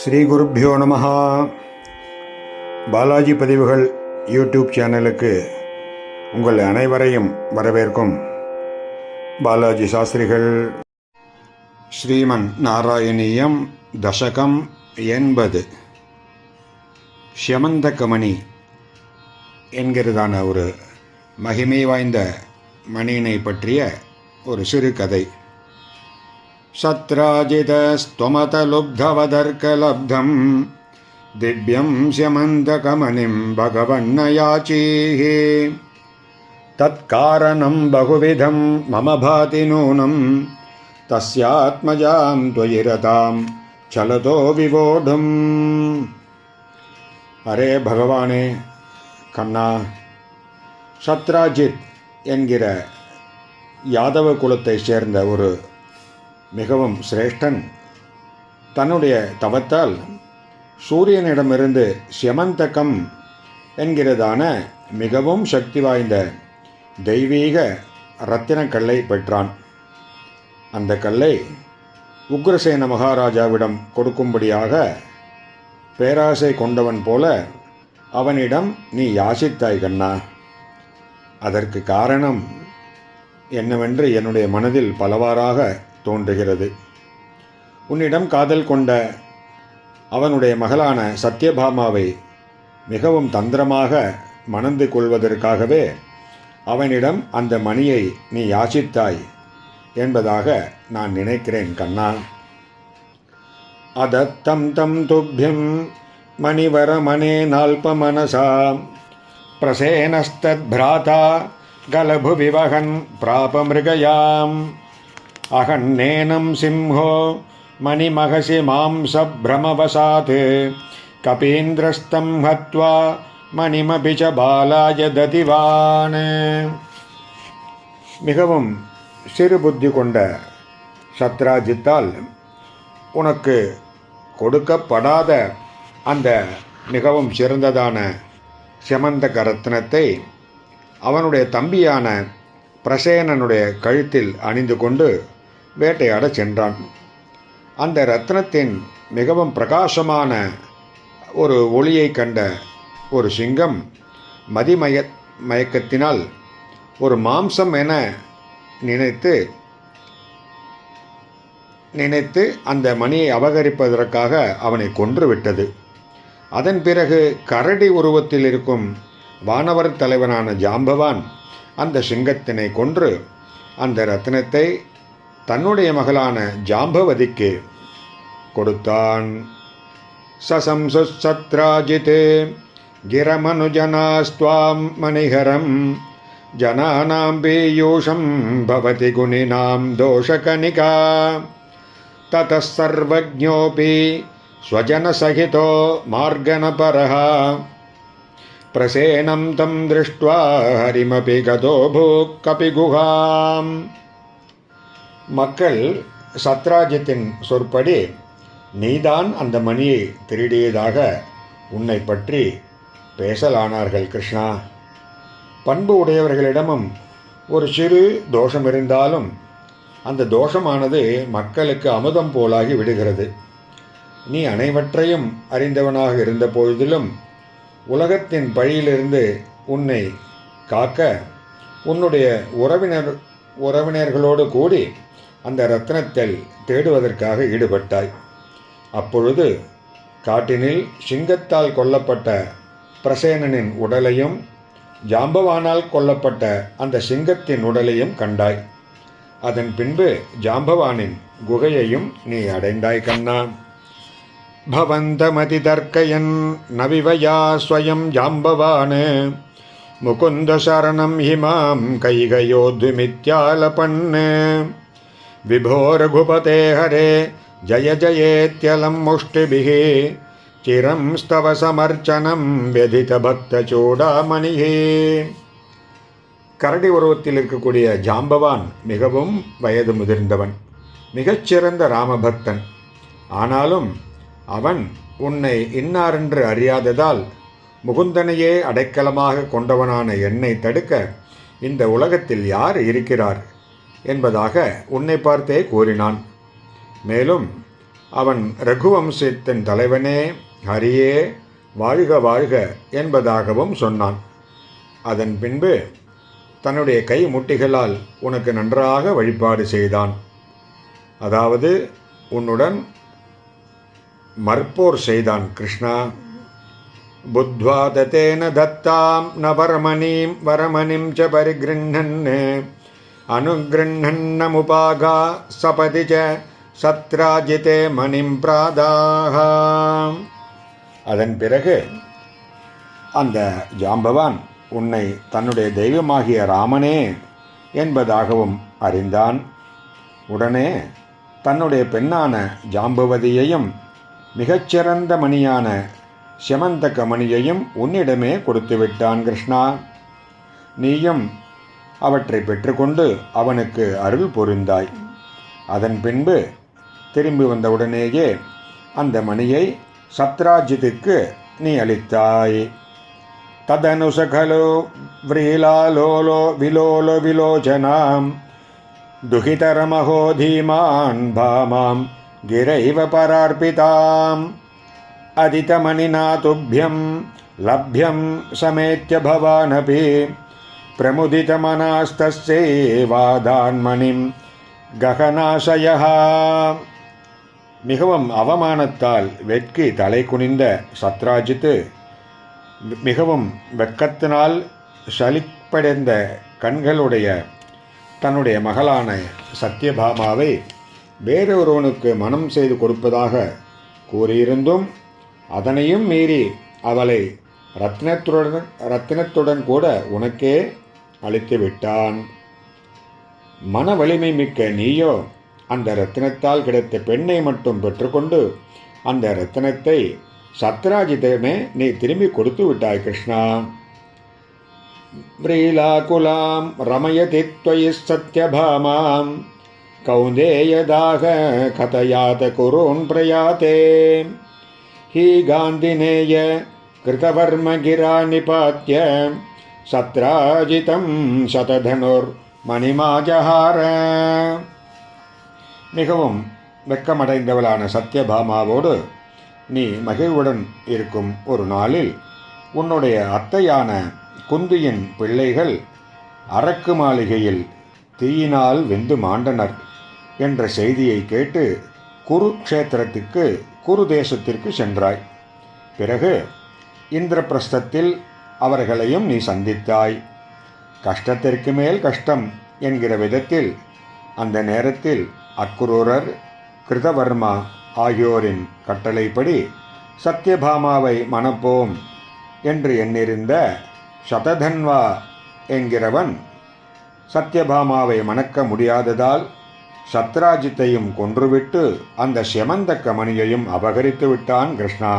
ஸ்ரீ குருப்யோ நமஹ. பாலாஜி பதிவுகள் யூடியூப் சேனலுக்கு உங்கள் அனைவரையும் வரவேற்கும் பாலாஜி சாஸ்திரிகள். ஸ்ரீமன் நாராயணியம் தசகம் 80 ஷமந்தகமணி என்கிறதான ஒரு மகிமை வாய்ந்த மணியினை பற்றிய ஒரு சிறு கதை. சத்ராஜிதஸ்த்வமதலுப்தவதர்க்கலப்தம் திவ்யம் ஷமந்தகமணிம் பகவன்னயாச்சீஹி தத்காரணம் பகுவிதம் மம பாதி நூனம் தஸ்யாத்மஜாம் துவயிரதாம் சலதோ விவோடும். அரே பகவானே கண்ணா, சத்ராஜித் என்கிற யாதவ குலத்தை சேர்ந்த ஒரு மிகவும் சிரேஷ்டன் தன்னுடைய தவத்தால் சூரியனிடமிருந்து ஷமந்தகம் என்கிறதான மிகவும் சக்தி வாய்ந்த தெய்வீக இரத்தின கல்லை பெற்றான். அந்த கல்லை உக்ரசேன மகாராஜாவிடம் கொடுக்கும்படியாக பேராசை கொண்டவன் போல அவனிடம் நீ யாசித்தாய் கண்ணா. அதற்கு காரணம் என்னவென்று என்னுடைய மனதில் பலவாறாக தோன்றுகிறது. உன்னிடம் காதல் கொண்ட அவனுடைய மகளான சத்யபாமாவை மிகவும் தந்திரமாக மணந்து கொள்வதற்காகவே அவனிடம் அந்த மணியை நீ யாசித்தாய் என்பதாக நான் நினைக்கிறேன் கண்ணா. அதத்தம் தம் துப்யம் மணிவர மனே நால்ப மனசா பிரசேனஸ்தத் பிராதா கலபு விவகன் பிராப மிருகயாம் அகன்னேனம் சிம்ஹோ மணிமகசி மாம்ச பிரமவசாத் கபீந்திரஸ்தம் ஹத்வா மணிமபிச்ச பாலாய ததிவான். மிகவும் சிறு புத்தி கொண்ட சத்ராஜித்தால் உனக்கு கொடுக்கப்படாத அந்த மிகவும் சிறந்ததான ஷமந்தக ரத்னத்தை அவனுடைய தம்பியான பிரசேனனுடைய கழுத்தில் அணிந்து கொண்டு வேட்டையாட சென்றான். அந்த இரத்னத்தின் மிகவும் பிரகாசமான ஒரு ஒளியை கண்ட ஒரு சிங்கம் மயக்கத்தினால் ஒரு மாம்சம் என நினைத்து அந்த மணியை அபகரிப்பதற்காக அவனை கொன்று விட்டது. அதன் பிறகு கரடி உருவத்தில் இருக்கும் வானவர் தலைவனான ஜாம்பவான் அந்த சிங்கத்தினை கொன்று அந்த ரத்னத்தை தன்னுடைய மகளான ஜாம்பவதிக்கு கொடுத்தான். சசம்சுசத்ராஜித் கிரமனுஜனாஸ்த்வாம் மணிஹரம் ஜனானாம் பீயூஷம் பவதி குணினாம் தோஷகனிகா ததः சர்வஜ்ஞோபி ஸ்வஜனசகிதோ மார்கணபரஹ பிரசேனம் தம் திருஷ்ட்வா ஹரிமபி கதோ பூக் கபிகுஹாம். மக்கள் சத்ராஜித்தின் சொற்படி நீதான் அந்த மணியை திருடியதாக உன்னை பற்றி பேசலானார்கள் கிருஷ்ணா. பண்பு உடையவர்களிடமும் ஒரு சிறு தோஷம் இருந்தாலும் அந்த தோஷமானது மக்களுக்கு அமுதம் போலாகி விடுகிறது. நீ அனைவற்றையும் அறிந்தவனாக இருந்த போதிலும் உலகத்தின் பழியிலிருந்து உன்னை காக்க உன்னுடைய உறவினர்களோடு கூடி அந்த இரத்னத்தில் தேடுவதற்காக ஈடுபட்டாய். அப்பொழுது காட்டினில் சிங்கத்தால் கொல்லப்பட்ட பிரசேனனின் உடலையும் ஜாம்பவானால் கொல்லப்பட்ட அந்த சிங்கத்தின் உடலையும் கண்டாய். அதன் பின்பு ஜாம்பவானின் குகையையும் நீ அடைந்தாய் கண்ணா. பவந்தமதி தர்க்கயன் நவிவயா ஸ்வயம் ஜாம்பவான் முகுந்த சரணம் ஹிமாம் கைகயோத்மித்யாலபன் விபோ ரகுபதே ஹரே ஜய ஜயேத்யலம் முஷ்டிபிஹ சிரம் ஸ்தவ சமர்ச்சனம் व्यधित பக்த சூடாமணிஹே. கரடி உருவத்தில் இருக்கக்கூடிய ஜாம்பவான் மிகவும் வயது முதிர்ந்தவன், மிகச்சிறந்த ராமபக்தன். ஆனாலும் அவன் உன்னை இன்னாரென்று அறியாததால் முகுந்தனையே அடைக்கலமாக கொண்டவனான என்னை தடுக்க இந்த உலகத்தில் யார் இருக்கிறார் என்பதாக உன்னை பார்த்தே கூறினான். மேலும் அவன் ரகுவம்சத்தின் தலைவனே, ஹரியே வாழ்க வாழ்க என்பதாகவும் சொன்னான். அதன் பின்பு தன்னுடைய கை முட்டிகளால் உனக்கு நன்றாக வழிபாடு செய்தான். அதாவது உன்னுடன் மற்போர் செய்தான். கிருஷ்ணா, புத்வா ததேன தத்தாம் ந வரமணிம் ச பரிகிருண்ணன் அனுகிருண்ணன்னுபாகா சபதி ச சத்ராஜிதே மணிம் பிராதாக. அதன் பிறகு அந்த ஜாம்பவான் உன்னை தன்னுடைய தெய்வமாகிய ராமனே என்பதாகவும் அறிந்தான். உடனே தன்னுடைய பெண்ணான ஜாம்பவதியையும் மிகச்சிறந்த மணியான செமந்தக மணியையும் உன்னிடமே கொடுத்து விட்டான். கிருஷ்ணா, நீயும் அவற்றை பெற்றுக்கொண்டு அவனுக்கு அருள் புரிந்தாய். அதன் பின்பு திரும்பி வந்தவுடனேயே அந்த மணியை சத்ராஜித்துக்கு நீ அளித்தாய். ததனு சகலோ விரீலாலோலோ விலோலோ விலோச்சனாம் துஹிதரமஹோ தீமான் பாமாம் கிரைவ பரார்பிதாம் அதிதமணினா துப்யம் லப்யம் சமேத்ய பவானபி பிரமுதிதமனாஸ்தஸ்யேவாதான்மணிம் ககனாசயஹ. மிகவும் அவமானத்தால் வெட்கி தலை குனிந்த சத்ராஜித்து மிகவும் வெட்கத்தினால் சலிப்படைந்த கண்களுடைய தன்னுடைய மகளான சத்யபாமாவை வேறொருவனுக்கு மனம் செய்து கொடுப்பதாக கூறியிருந்தும் அதனையும் மீறி அவளை ரத்தினத்துடன் கூட உனக்கே அளித்து விட்டான். மன வலிமை மிக்க நீயோ அந்த ரத்தினத்தால் கிடைத்த பெண்ணை மட்டும் பெற்றுக்கொண்டு அந்த ரத்தினத்தை சத்ராஜிதமே நீ திரும்பி கொடுத்து விட்டாய். கிருஷ்ணா, व्रीलाकुलां रमयति त्वयि सत्यभामां कौन्तेयदाह कथयात कुरून् प्रयाते हि गान्धिनेय कृतवर्मगिरा निपात्य சத்ராஜிதம் சததனுர் மணிமாஜஹார. மிகவும் வெக்கமடைந்தவளான சத்யபாமாவோடு நீ மகிழ்வுடன் இருக்கும் ஒரு நாளில் உன்னுடைய அத்தையான குந்தியின் பிள்ளைகள் அரக்கு மாளிகையில் தீயினால் வெந்து மாண்டனர் என்ற செய்தியை கேட்டு குருக்ஷேத்திரத்துக்கு குரு தேசத்திற்கு சென்றாய். பிறகு இந்திரபிரஸ்தத்தில் அவர்களையும் நீ சந்தித்தாய். கஷ்டத்திற்கு மேல் கஷ்டம் என்கிற விதத்தில் அந்த நேரத்தில் அக்ரூரர், கிருதவர்மா ஆகியோரின் கட்டளைப்படி சத்யபாமாவை மணப்போம் என்று எண்ணிருந்த சததன்வா என்கிறவன் சத்யபாமாவை மணக்க முடியாததால் சத்ராஜித்தையும் கொன்றுவிட்டு அந்த செமந்தக்க மணியையும் அபகரித்து விட்டான். கிருஷ்ணா,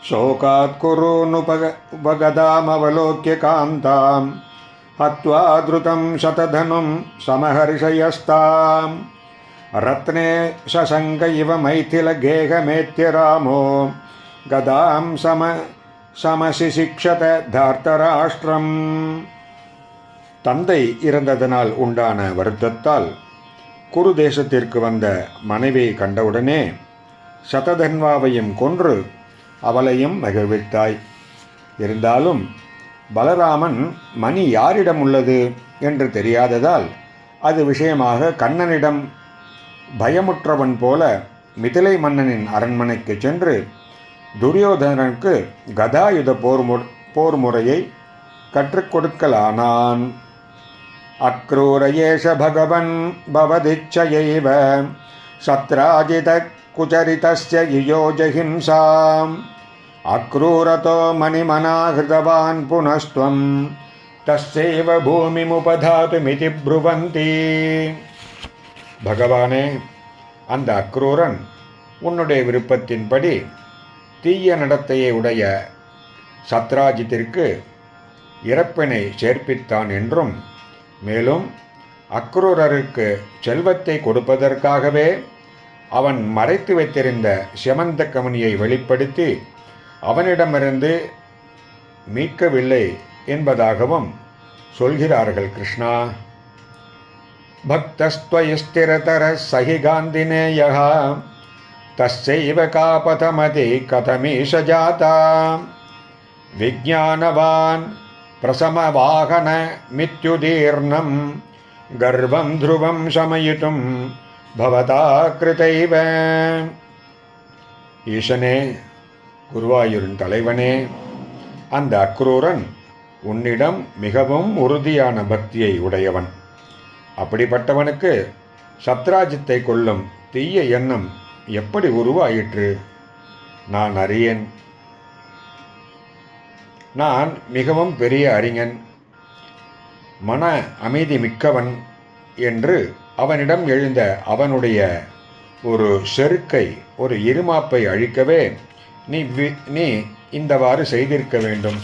शोकात् कुरूनुपगदामवलोक्य कान्तां हत्वा द्रुतं शतधनुं समहर्षयस्तां रत्ने शशङ्क इव मैथिलगेहमेत्य रामो गदां समशिशिक्षत தார்த்தராஷ்டிரம். தந்தை இறந்ததனால் உண்டான வருத்தத்தால் குரு தேசத்திற்கு வந்த மனைவியை கண்டவுடனே சததன்வாவையும் கொன்று அவளையும் மகிழ்வித்தாய். இருந்தாலும் பலராமன் மணி யாரிடம் உள்ளது என்று தெரியாததால் அது விஷயமாக கண்ணனிடம் பயமுற்றவன் போல மிதிலை மன்னனின் அரண்மனைக்கு சென்று துரியோதனனுக்கு கதாயுத போர் முறையை கற்றுக் கொடுக்கலானான். அக்ரூரயேஷ பகவன் பவதிச்சயைவ சத்ராஜித குச்சரிதஸ்ய யுயோஜஹிம்சாம் அக்ரூரதோ மணிமனாஹிருதவான் புனஸ்த்வம் தஸ்யைவ பூமிமுபதாதுமிதி ப்ருவந்தி. பகவானே, அந்த அக்ரூரன் உன்னுடைய விருப்பத்தின்படி தீய நடத்தையை உடைய சத்ராஜித்திற்கு இறப்பினை சேர்ப்பித்தான் என்றும், மேலும் அக்ரூரருக்கு செல்வத்தை கொடுப்பதற்காகவே அவன் மறைத்து வைத்திருந்த செமந்த கமனியை வெளிப்படுத்தி அவனிடமிருந்து மீட்கவில்லை என்பதாகவும் சொல்கிறார்கள் கிருஷ்ணா. பக்தஸ்த்வயஸ்திரதர சஹி காந்தினேயः தஸ்சைவ காபதமதி கதமீஷ ஜாதா விஜ்ஞானவான் பிரசமவாகன மித்யுதீர்ணம் கர்வம் த்ருவம் சமயிதும் பவதா கிருதைவ. ஈசனே, குருவாயூரின் தலைவனே, அந்த அக்ரூரன் உன்னிடம் மிகவும் உறுதியான பக்தியை உடையவன். அப்படிப்பட்டவனுக்கு சத்ராஜித்தை கொல்லும் தீய எண்ணம் எப்படி உருவாயிற்று? நான் அறியேன். நான் மிகவும் பெரிய அறிஞன், மன அமைதி மிக்கவன் என்று அவனிடம் எழுந்த அவனுடைய ஒரு செருக்கை, ஒரு இருமாப்பை அழிக்கவே நீ இந்தவாறு செய்திருக்க வேண்டும்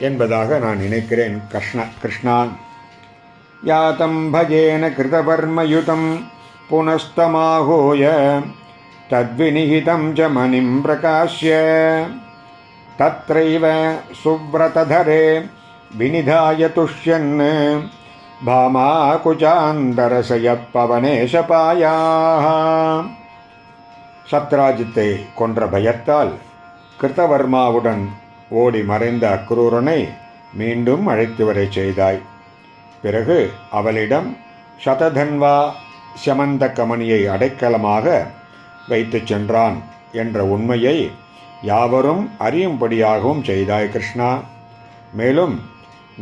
என்பதாக நான் நினைக்கிறேன். கிருஷ்ணா, யாதம் பஜேன கிருதவர்மயுதம் புனஸ்தமாகோய தத்விநிஹிதம் ச மணிம் பிரகாஷ்ய தத்ரைவ சுவ்ரததரே வினிதாய துஷ்யன் பாமா குஜாந்தரசய பவனேஷபாயாக. சத்ராஜித்தை கொன்ற பயத்தால் கிருத்தவர்மாவுடன் ஓடி மறைந்த அக்ரூரனை மீண்டும் அழைத்து வரை செய்தாய். பிறகு அவளிடம் சததன்வா செமந்த கமனியை அடைக்கலமாக வைத்து சென்றான் என்ற உண்மையை யாவரும் அறியும்படியாகவும் செய்தாய் கிருஷ்ணா. மேலும்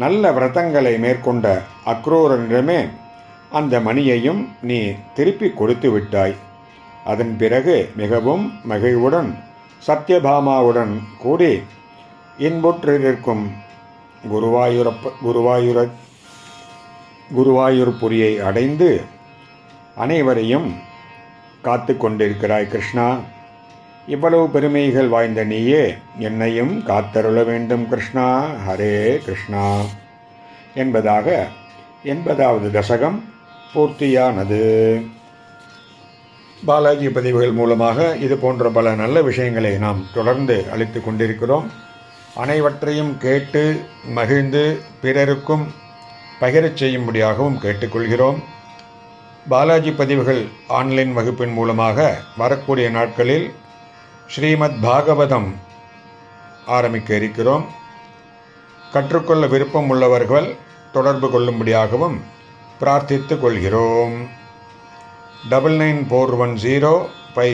நல்ல விரதங்களை மேற்கொண்ட அக்ரூரனிடமே அந்த மணியையும் நீ திருப்பி கொடுத்து விட்டாய். அதன் பிறகு மிகவும் மகிழ்வுடன் சத்யபாமாவுடன் கூடி இன்புற்றிருக்கும் குருவாயூர்புரியை அடைந்து அனைவரையும் காத்து கொண்டிருக்கிறாய் கிருஷ்ணா. இவ்வளவு பெருமைகள் வாய்ந்த நீயே என்னையும் காத்தருள வேண்டும் கிருஷ்ணா. ஹரே கிருஷ்ணா என்பதாக 80வது தசகம் பூர்த்தியானது. பாலாஜி பதிவுகள் மூலமாக இது போன்ற பல நல்ல விஷயங்களை நாம் தொடர்ந்து அளித்து கொண்டிருக்கிறோம். அனைவற்றையும் கேட்டு மகிழ்ந்து பிறருக்கும் பகிரச் செய்யும்படியாகவும் கேட்டுக்கொள்கிறோம். பாலாஜி பதிவுகள் ஆன்லைன் வகுப்பின் மூலமாக வரக்கூடிய நாட்களில் ஸ்ரீமத் பாகவதம் ஆரம்பிக்க இருக்கிறோம். கற்றுக்கொள்ள விருப்பம் உள்ளவர்கள் தொடர்பு கொள்ளும்படியாகவும் பிரார்த்தித்து கொள்கிறோம். 994108